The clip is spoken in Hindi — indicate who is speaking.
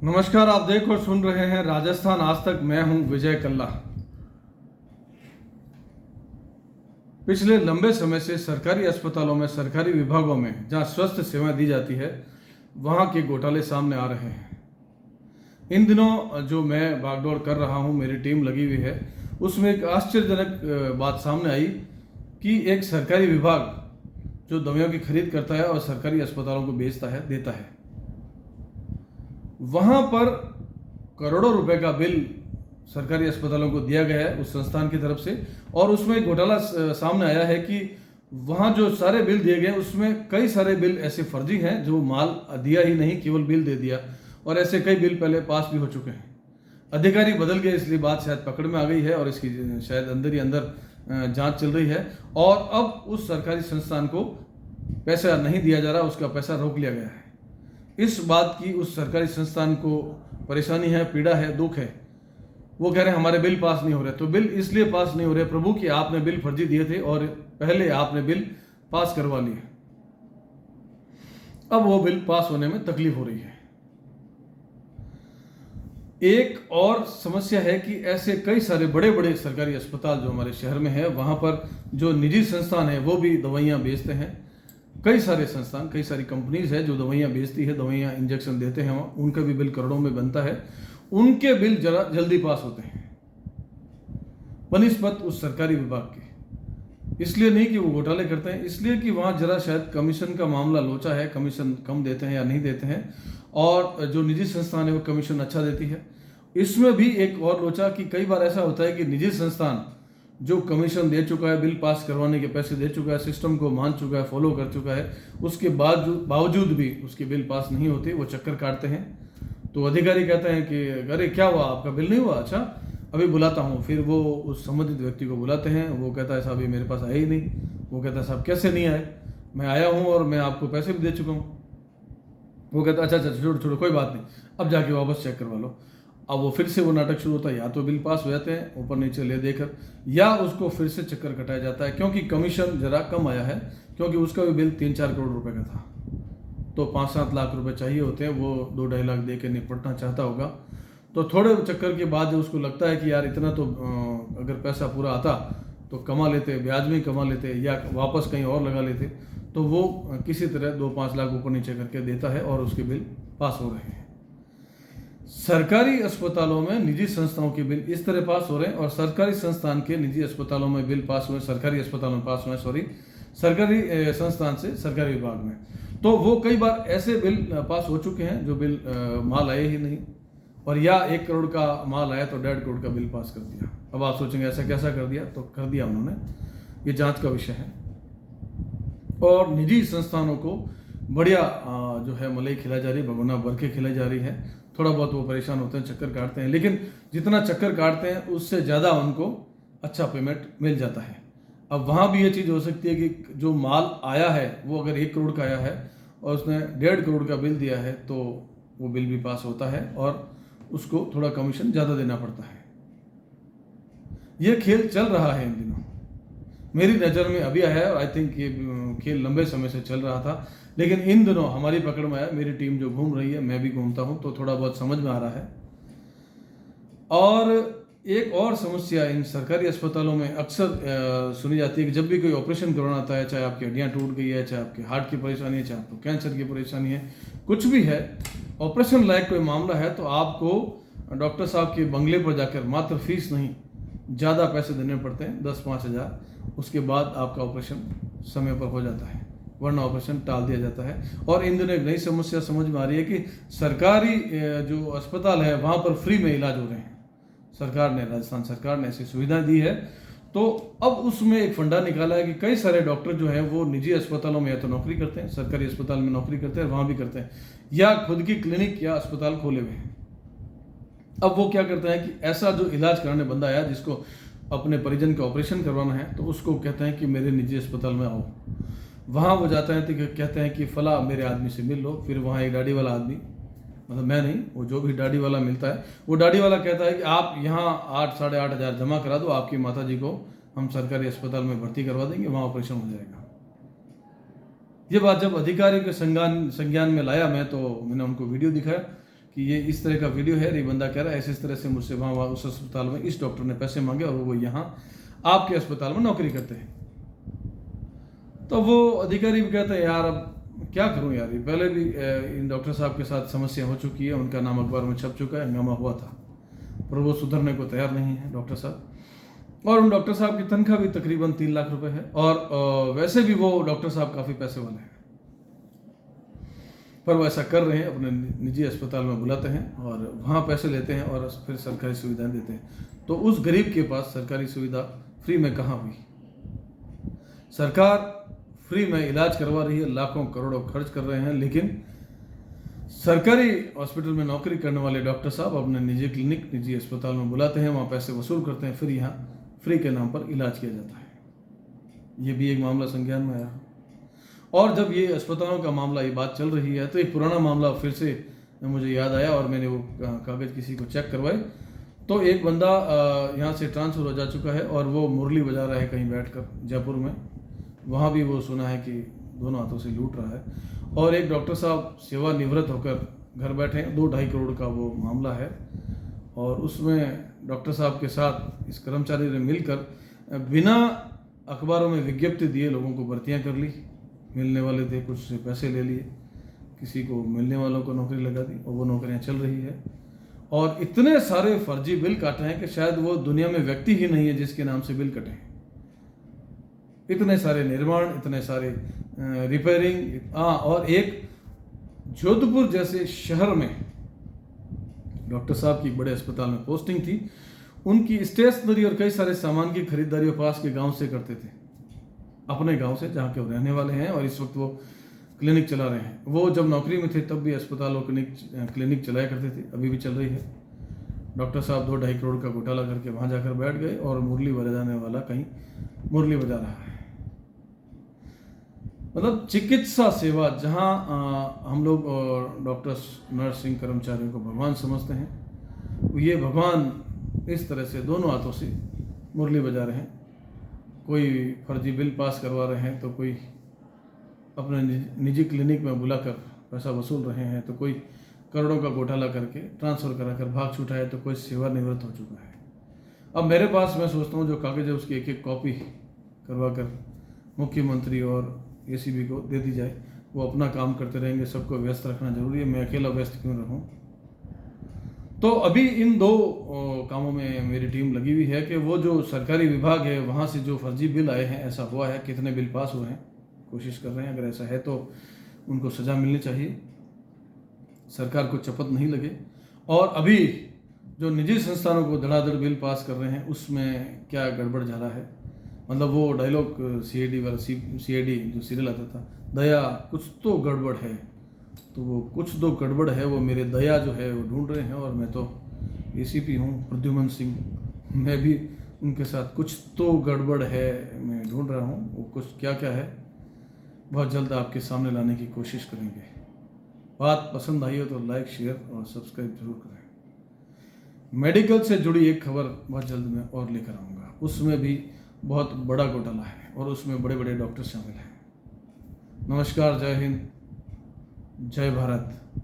Speaker 1: नमस्कार, आप देख और सुन रहे हैं राजस्थान आज तक। मैं हूं विजय कल्ला। पिछले लंबे समय से सरकारी अस्पतालों में, सरकारी विभागों में जहां स्वास्थ्य सेवाएं दी जाती है, वहां के घोटाले सामने आ रहे हैं। इन दिनों जो मैं भागदौड़ कर रहा हूं, मेरी टीम लगी हुई है, उसमें एक आश्चर्यजनक बात सामने आई कि एक सरकारी विभाग जो दवाइयों की खरीद करता है और सरकारी अस्पतालों को बेचता है, देता है, वहां पर करोड़ों रुपए का बिल सरकारी अस्पतालों को दिया गया है उस संस्थान की तरफ से। और उसमें एक घोटाला सामने आया है कि वहां जो सारे बिल दिए गए उसमें कई सारे बिल ऐसे फर्जी हैं जो माल दिया ही नहीं, केवल बिल दे दिया। और ऐसे कई बिल पहले पास भी हो चुके हैं। अधिकारी बदल गए, इसलिए बात शायद पकड़ में आ गई है और इसकी शायद अंदर ही अंदर जांच चल रही है। और अब उस सरकारी संस्थान को पैसा नहीं दिया जा रहा, उसका पैसा रोक लिया गया है। इस बात की उस सरकारी संस्थान को परेशानी है, पीड़ा है, दुख है। वो कह रहे हैं हमारे बिल पास नहीं हो रहे। तो बिल इसलिए पास नहीं हो रहे प्रभु कि आपने बिल फर्जी दिए थे और पहले आपने बिल पास करवा लिए। अब वो बिल पास होने में तकलीफ हो रही है। एक और समस्या है कि ऐसे कई सारे बड़े बड़े सरकारी अस्पताल जो हमारे शहर में है, वहां पर जो निजी संस्थान है वो भी दवाइयां बेचते हैं। कई सारे संस्थान, कई सारी कंपनीज है जो दवाइयां बेचती है, दवाइयां इंजेक्शन देते हैं, उनका भी बिल करोड़ों में बनता है। उनके बिल जरा जल्दी पास होते हैं बनिस्बत उस सरकारी विभाग के। इसलिए नहीं कि वो घोटाले करते हैं, इसलिए कि वहां जरा शायद कमीशन का मामला लोचा है, कमीशन कम देते हैं या नहीं देते हैं। और जो निजी संस्थान है वो कमीशन अच्छा देती है। इसमें भी एक और लोचा कि कई बार ऐसा होता है कि निजी संस्थान जो कमीशन दे चुका है, बिल पास करवाने के पैसे दे चुका है, सिस्टम को मान चुका है, फॉलो कर चुका है, उसके बावजूद भी उसके बिल पास नहीं होते, वो चक्कर काटते हैं। तो अधिकारी कहते हैं कि अरे क्या हुआ, आपका बिल नहीं हुआ, अच्छा अभी बुलाता हूँ। फिर वो उस संबंधित व्यक्ति को बुलाते हैं। वो कहता है साहब ये मेरे पास आए ही नहीं। वो कहता है साहब कैसे नहीं आए, मैं आया हूँ और मैं आपको पैसे भी दे चुका हूँ। वो कहता है अच्छा अच्छा छोड़ो छोड़ो कोई बात नहीं, अब जाके वापस चेक करवा लो। अब वो फिर से वो नाटक शुरू होता है, या तो बिल पास हो जाते हैं ऊपर नीचे ले देकर, या उसको फिर से चक्कर कटाया जाता है क्योंकि कमीशन जरा कम आया है, क्योंकि उसका भी बिल 3-4 करोड़ रुपए का था। तो 5-7 लाख रुपए चाहिए होते हैं, वो 2-2.5 लाख दे के निपटना चाहता होगा। तो थोड़े चक्कर के बाद उसको लगता है कि यार इतना तो अगर पैसा पूरा आता तो कमा लेते, ब्याज में कमा लेते या वापस कहीं और लगा लेते। तो वो किसी तरह 2-5 लाख ऊपर नीचे करके देता है और उसके बिल पास हो रहे हैं। सरकारी अस्पतालों में निजी संस्थाओं के बिल इस तरह पास हो रहे हैं और सरकारी संस्थान के निजी अस्पतालों में बिल पास हुए, सरकारी अस्पतालों में पास हुए, सरकारी संस्थान से सरकारी विभाग में। तो वो कई बार ऐसे बिल पास हो चुके हैं जो बिल माल आए ही नहीं, और या 1 करोड़ का माल आया तो 1.5 करोड़ का बिल पास कर दिया। अब आप सोचेंगे ऐसा कैसा कर दिया, तो कर दिया उन्होंने, ये जांच का विषय है। और निजी संस्थानों को बढ़िया जो है मलाई खिलाई जा रही है, भगोना भर के खिलाई जा रही है। थोड़ा बहुत वो परेशान होते हैं, चक्कर काटते हैं, लेकिन जितना चक्कर काटते हैं उससे ज़्यादा उनको अच्छा पेमेंट मिल जाता है। अब वहाँ भी ये चीज़ हो सकती है कि जो माल आया है वो अगर 1 करोड़ का आया है और उसने 1.5 करोड़ का बिल दिया है, तो वो बिल भी पास होता है और उसको थोड़ा कमीशन ज़्यादा देना पड़ता है। ये खेल चल रहा है इन दिनों, मेरी नज़र में अभी आया है। आई थिंक ये खेल लंबे समय से चल रहा था, लेकिन इन दिनों हमारी पकड़ में आया। मेरी टीम जो घूम रही है, मैं भी घूमता हूँ, तो थोड़ा बहुत समझ में आ रहा है। और एक और समस्या इन सरकारी अस्पतालों में अक्सर सुनी जाती है कि जब भी कोई ऑपरेशन करवाना आता है, चाहे आपकी हड्डियाँ टूट गई है, चाहे आपके हार्ट की परेशानी है, चाहे आपको कैंसर की परेशानी है, कुछ भी है, ऑपरेशन लायक कोई मामला है, तो आपको डॉक्टर साहब के बंगले पर जाकर मात्र फीस नहीं, ज़्यादा पैसे देने पड़ते हैं, 10-5 हज़ार। उसके बाद आपका ऑपरेशन समय पर हो जाता है, वरना ऑपरेशन टाल दिया जाता है। और इन दिनों एक नई समस्या समझ में आ रही है कि सरकारी जो अस्पताल है वहाँ पर फ्री में इलाज हो रहे हैं। सरकार ने, राजस्थान सरकार ने ऐसी सुविधाएं दी है। तो अब उसमें एक फंडा निकाला है कि कई सारे डॉक्टर जो हैं वो निजी अस्पतालों में या तो नौकरी करते हैं, सरकारी अस्पताल में नौकरी करते हैं, वहाँ भी करते हैं, या खुद की क्लिनिक या अस्पताल खोले हुए हैं। अब वो क्या करते हैं कि ऐसा जो इलाज कराने बंदा आया जिसको अपने परिजन का ऑपरेशन करवाना है, तो उसको कहते हैं कि मेरे निजी अस्पताल में आओ। वहाँ वो जाता है तो कहते हैं कि फला मेरे आदमी से मिल लो। फिर वहाँ एक दाढ़ी वाला आदमी, मतलब मैं नहीं, वो जो भी दाढ़ी वाला मिलता है, वो दाढ़ी वाला कहता है कि आप यहाँ 8-8.5 हज़ार जमा करा दो, आपकी माता जी को हम सरकारी अस्पताल में भर्ती करवा देंगे, वहाँ ऑपरेशन हो जाएगा। ये बात जब अधिकारी के संज्ञान में लाया मैं, तो मैंने उनको वीडियो दिखाया कि ये इस तरह का वीडियो है, ये बंदा कह रहा है ऐसे इस तरह से मुझसे वहाँ उस अस्पताल में इस डॉक्टर ने पैसे मांगे और वो यहाँ आपके अस्पताल में नौकरी करते हैं। तो वो अधिकारी भी कहते हैं यार अब क्या करूं यार, ये पहले भी इन डॉक्टर साहब के साथ समस्या हो चुकी है, उनका नाम अखबार में छप चुका है, हंगामा हुआ था, पर वो सुधरने को तैयार नहीं है डॉक्टर साहब। और उन डॉक्टर साहब की तनख्वाह भी तकरीबन 3 लाख रुपए है, और वैसे भी वो डॉक्टर साहब काफ़ी पैसे वाले हैं, पर वो ऐसा कर रहे हैं, अपने निजी अस्पताल में बुलाते हैं और वहाँ पैसे लेते हैं और फिर सरकारी सुविधाएं देते हैं। तो उस गरीब के पास सरकारी सुविधा फ्री में कहाँ हुई? सरकार फ्री में इलाज करवा रही है, लाखों करोड़ों खर्च कर रहे हैं, लेकिन सरकारी हॉस्पिटल में नौकरी करने वाले डॉक्टर साहब अपने निजी क्लिनिक, निजी अस्पताल में बुलाते हैं, वहाँ पैसे वसूल करते हैं, फिर यहाँ फ्री के नाम पर इलाज किया जाता है। ये भी एक मामला संज्ञान में आया। और जब ये अस्पतालों का मामला, ये बात चल रही है, तो एक पुराना मामला फिर से मुझे याद आया और मैंने वो कागज़ किसी को चेक करवाए। तो एक बंदा यहाँ से ट्रांसफ़र हो जा चुका है और वो मुरली बजा रहा है कहीं बैठकर जयपुर में, वहाँ भी वो सुना है कि दोनों हाथों से लूट रहा है। और एक डॉक्टर साहब सेवानिवृत्त होकर घर बैठे हैं, 2-2.5 करोड़ का वो मामला है, और उसमें डॉक्टर साहब के साथ इस कर्मचारी ने मिलकर बिना अखबारों में विज्ञप्ति दिए लोगों को भर्तियाँ कर ली, मिलने वाले थे कुछ से पैसे ले लिए, किसी को मिलने वालों को नौकरी लगा दी और वो नौकरियां चल रही है। और इतने सारे फर्जी बिल काटे हैं कि शायद वो दुनिया में व्यक्ति ही नहीं है जिसके नाम से बिल कटे हैं। इतने सारे निर्माण, इतने सारे रिपेयरिंग। और एक जोधपुर जैसे शहर में डॉक्टर साहब की बड़े अस्पताल में पोस्टिंग थी, उनकी स्टेशनरी और कई सारे सामान की खरीदारी पास के गांव से करते थे, अपने गांव से जहाँ के वो रहने वाले हैं, और इस वक्त वो क्लिनिक चला रहे हैं। वो जब नौकरी में थे तब भी अस्पताल और क्लिनिक चलाया करते थे, अभी भी चल रही है। डॉक्टर साहब 2-2.5 करोड़ का घोटाला करके वहाँ जाकर बैठ गए और मुरली बजाने वाला कहीं मुरली बजा रहा है। मतलब चिकित्सा सेवा जहाँ हम लोग डॉक्टर्स, नर्सिंग कर्मचारियों को भगवान समझते हैं, ये भगवान इस तरह से दोनों हाथों से मुरली बजा रहे हैं। कोई फर्जी बिल पास करवा रहे हैं, तो कोई अपने निजी क्लिनिक में बुलाकर पैसा वसूल रहे हैं, तो कोई करोड़ों का घोटाला करके ट्रांसफ़र कराकर भाग छूटा है, तो कोई सेवानिवृत्त हो चुका है। अब मेरे पास, मैं सोचता हूँ जो कागज़ है उसकी एक कॉपी करवा कर मुख्यमंत्री और एसीबी को दे दी जाए, वो अपना काम करते रहेंगे, सबको व्यस्त रखना जरूरी है, मैं अकेला व्यस्त क्यों रहूँ। तो अभी इन 2 कामों में मेरी टीम लगी हुई है कि वो जो सरकारी विभाग है वहाँ से जो फर्जी बिल आए हैं, ऐसा हुआ है, कितने बिल पास हुए हैं, कोशिश कर रहे हैं, अगर ऐसा है तो उनको सज़ा मिलनी चाहिए, सरकार को चपत नहीं लगे। और अभी जो निजी संस्थानों को धड़ाधड़ बिल पास कर रहे हैं, उसमें क्या गड़बड़ जा रहा है। मतलब वो डायलॉग CID वाला, CID जो सीरियल आता था, दया कुछ तो गड़बड़ है, तो वो कुछ तो गड़बड़ है, वो मेरे दया जो है वो ढूंढ रहे हैं, और मैं तो ACP हूँ प्रद्युमन सिंह, मैं भी उनके साथ कुछ तो गड़बड़ है मैं ढूंढ रहा हूँ। वो कुछ क्या क्या है बहुत जल्द आपके सामने लाने की कोशिश करेंगे। बात पसंद आई हो तो लाइक, शेयर और सब्सक्राइब जरूर करें। मेडिकल से जुड़ी एक खबर बहुत जल्द मैं और लेकर आऊँगा, उसमें भी बहुत बड़ा घोटाला है और उसमें बड़े बड़े डॉक्टर शामिल हैं। नमस्कार, जय हिंद, जय भारत।